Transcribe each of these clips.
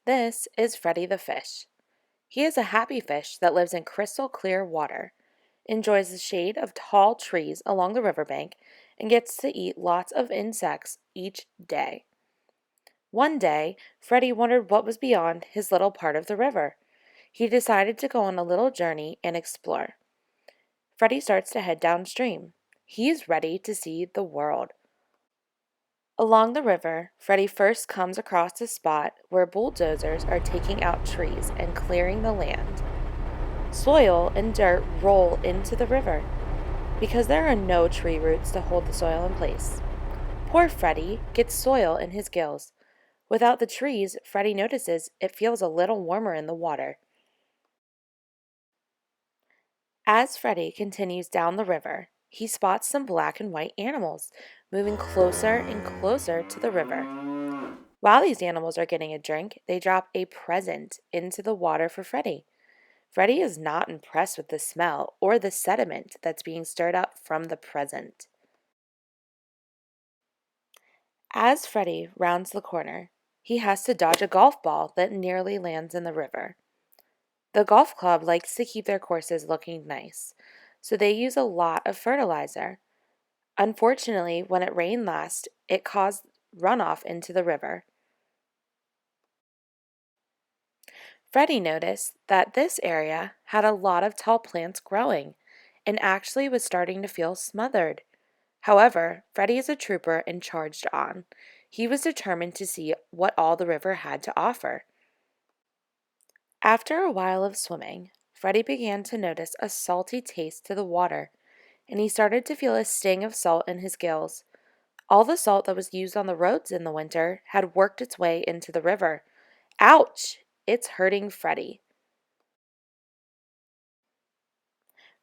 This is Freddie the Fish. He is a happy fish that lives in crystal clear water, enjoys the shade of tall trees along the riverbank, and gets to eat lots of insects each day. One day, Freddie wondered what was beyond his little part of the river. He decided to go on a little journey and explore. Freddie starts to head downstream. He's ready to see the world. Along the river, Freddie first comes across a spot where bulldozers are taking out trees and clearing the land. Soil and dirt roll into the river because there are no tree roots to hold the soil in place. Poor Freddie gets soil in his gills. Without the trees, Freddie notices it feels a little warmer in the water. As Freddie continues down the river, he spots some black and white animals moving closer and closer to the river. While these animals are getting a drink, they drop a present into the water for Freddie. Freddie is not impressed with the smell or the sediment that's being stirred up from the present. As Freddie rounds the corner, he has to dodge a golf ball that nearly lands in the river. The golf club likes to keep their courses looking nice, so they use a lot of fertilizer. Unfortunately, when it rained last, it caused runoff into the river. Freddie noticed that this area had a lot of tall plants growing and actually was starting to feel smothered. However, Freddie is a trooper and charged on. He was determined to see what all the river had to offer. After a while of swimming, Freddie began to notice a salty taste to the water, and he started to feel a sting of salt in his gills. All the salt that was used on the roads in the winter had worked its way into the river. Ouch! It's hurting Freddie.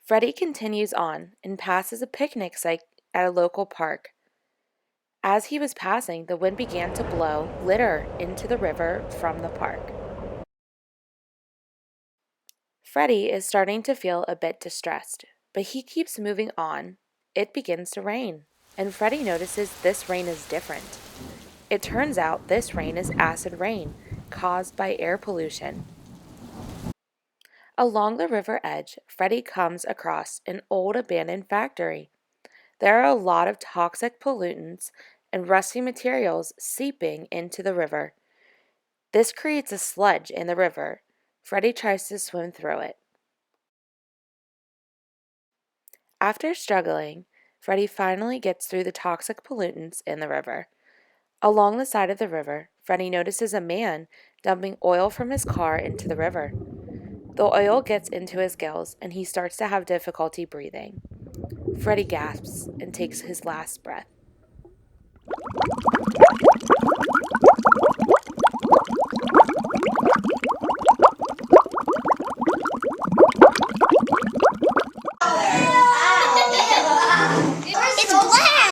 Freddie continues on and passes a picnic site at a local park. As he was passing, the wind began to blow litter into the river from the park. Freddie is starting to feel a bit distressed, but he keeps moving on. It begins to rain, and Freddie notices this rain is different. It turns out this rain is acid rain caused by air pollution. Along the river edge, Freddie comes across an old abandoned factory. There are a lot of toxic pollutants and rusty materials seeping into the river. This creates a sludge in the river. Freddie tries to swim through it. After struggling, Freddie finally gets through the toxic pollutants in the river. Along the side of the river, Freddie notices a man dumping oil from his car into the river. The oil gets into his gills and he starts to have difficulty breathing. Freddie gasps and takes his last breath.